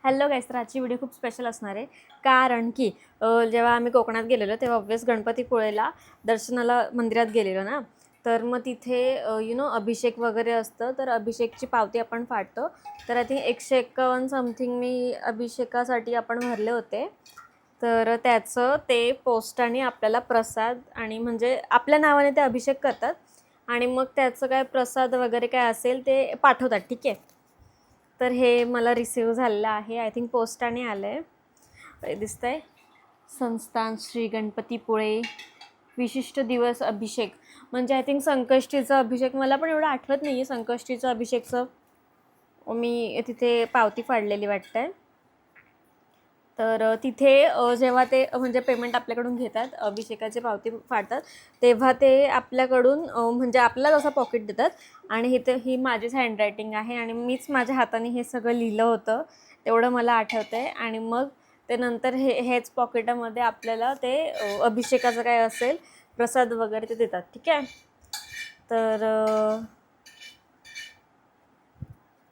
Hello गाईस, तर आजची video खूप स्पेशल असणार आहे. कारण की जेव्हा आम्ही कोकणात गेलेलो तेव्हा ऑब्वियस गणपतीपुळेला दर्शनाला मंदिरात गेलेलो ना, तर मग तिथे अभिषेक वगैरे असतं. तर अभिषेकची पावती आपण फाडतो. तर आय थिंक 151 समथिंग मी अभिषेकासाठी आपण भरले होते. तर त्याचं ते पोस्टाने आपल्याला प्रसाद आणि म्हणजे आपल्या नावाने ते अभिषेक करतात आणि मग त्याचं काय प्रसाद वगैरे काय असेल ते पाठवतात. ठीक आहे. तर हे मला रिसीव झालेलं आहे. आय थिंक पोस्टाने आलं आहे. दिसतंय संस्थान श्री गणपतीपुळे विशिष्ट दिवस अभिषेक. म्हणजे आय थिंक संकष्टीचा अभिषेक. मला पण एवढं आठवत नाही आहे संकष्टीचं अभिषेकचं. मी तिथे पावती फाडलेली वाटतं. तर तिथे जेव्हा ते म्हणजे पेमेंट आपल्याकडून घेतात, अभिषेकाची पावती फाडतात, तेव्हा ते आपल्याकडून म्हणजे आपल्याला जसं पॉकेट देतात. आणि ही माझीच हँडरायटिंग आहे आणि मीच माझ्या हाताने हे सगळं लिहिलं होतं, तेवढं मला आठवतं आहे. आणि मग ते नंतर हेच पॉकेटामध्ये आपल्याला ते अभिषेकाचं काय असेल प्रसाद वगैरे ते देतात. ठीक आहे. तर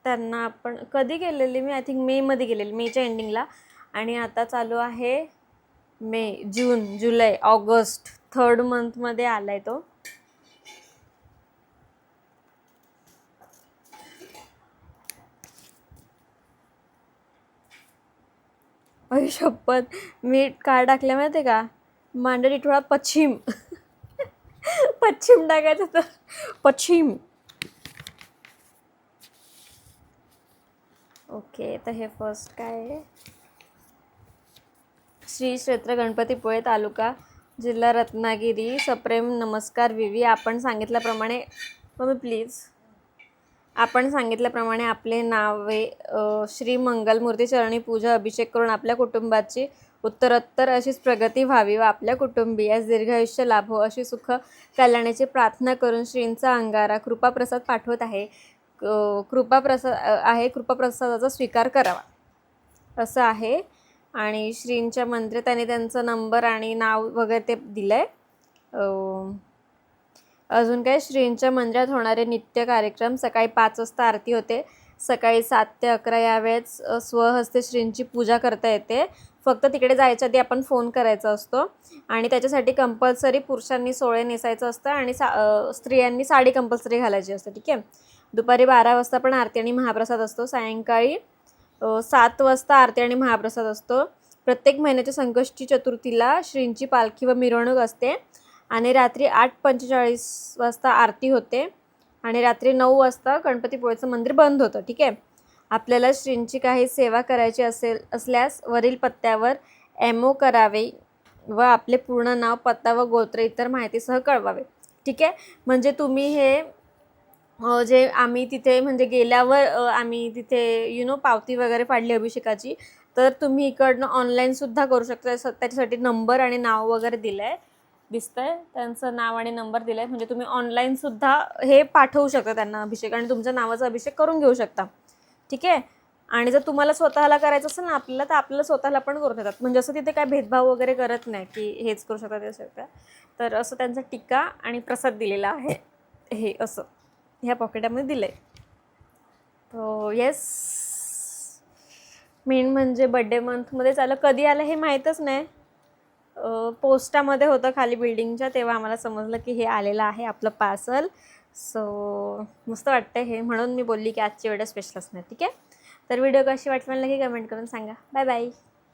त्यांना आपण कधी गेलेली मी, आय थिंक मेमध्ये गेलेली, मेच्या एंडिंगला. आणि आता चालू आहे मे, जून, जुलै, ऑगस्ट, 3rd मंथमध्ये आलाय तो. अरे शपथ, मी काय टाकलं माहिती आहे का? मांडर इटोळा पश्चिम. पश्चिम टाकायचं तर पश्चिम. ओके, तर हे फर्स्ट काय आहे? श्री क्षेत्र गणपतीपुळे, तालुका जिल्हा रत्नागिरी. सप्रेम नमस्कार विवी. आपण सांगितल्याप्रमाणे मम्मी प्लीज, आपण सांगितल्याप्रमाणे आपले नावे श्री मंगलमूर्ती चरणी पूजा अभिषेक करून आपल्या कुटुंबाची उत्तरोत्तर अशीच प्रगती व्हावी व आपल्या कुटुंबियास दीर्घायुष्य लाभो अशी सुख कल्याणाची प्रार्थना करून श्रींचा अंगारा कृपाप्रसाद पाठवत आहे. कृपाप्रसादाचा स्वीकार करावा असं आहे. आणि श्रींच्या मंदिरात त्यांनी त्यांचा नंबर आणि नाव वगैरे ते दिलं आहे. अजून काय, श्रींच्या मंदिरात होणारे नित्य कार्यक्रम. सकाळी 5 वाजता आरती होते. सकाळी 7 ते 11 या वेळेस स्वहस्ते श्रींची पूजा करता येते. फक्त तिकडे जायच्या आधी आपण फोन करायचा असतो. आणि त्याच्यासाठी कंपल्सरी पुरुषांनी सोळे नेसायचं असतं आणि स्त्रियांनी साडी कंपल्सरी घालायची असते. ठीक आहे. दुपारी 12 वाजता पण आरती आणि महाप्रसाद असतो. सायंकाळी 7 वाजता आरती आणि महाप्रसाद असतो. प्रत्येक महिन्याच्या संकष्टी चतुर्थीला श्रींची पालखी व मिरवणूक असते. आणि रात्री 8:45 वाजता आरती होते. आणि रात्री 9 वाजता गणपतीपुळेचं मंदिर बंद होतं. ठीक आहे. आपल्याला श्रींची काही सेवा करायची असल्यास वरील पत्त्यावर एमओ करावे व आपले पूर्ण नाव, पत्ता व गोत्र इतर माहितीसह कळवावे. ठीक आहे. म्हणजे तुम्ही हे जे आम्ही तिथे म्हणजे गेल्यावर आम्ही तिथे पावती वगैरे फाडली अभिषेकाची, तर तुम्ही इकडनं ऑनलाईनसुद्धा करू शकता. त्याच्यासाठी नंबर आणि नाव वगैरे दिलं आहे, दिसतंय त्यांचं नाव आणि नंबर दिला आहे. म्हणजे तुम्ही ऑनलाईनसुद्धा हे पाठवू शकता त्यांना अभिषेक आणि तुमच्या नावाचा अभिषेक करून घेऊ शकता. ठीक आहे. आणि जर तुम्हाला स्वतःला करायचं असेल ना आपल्याला, तर आपल्याला स्वतःला पण करून देतात. म्हणजे असं तिथे काय भेदभाव वगैरे करत नाही की हेच करू शकता ते शकता. तर असं त्यांचा टिक्का आणि प्रसाद दिलेला आहे. हे असं ह्या पॉकेटामध्ये दिलं आहे. तो येस, मेन म्हणजे बड्डे मंथमध्ये आलं. कधी आलं हे माहीतच नाही. पोस्टामध्ये होतं खाली बिल्डिंगच्या, तेव्हा आम्हाला समजलं की हे आलेलं आहे आपलं पार्सल. सो मस्त वाटतं हे, म्हणून मी बोलली की आजची व्हिडिओ स्पेशल असणार. ठीक आहे. तर व्हिडिओ कशी वाटली मला नक्की कमेंट करून सांगा. Bye bye.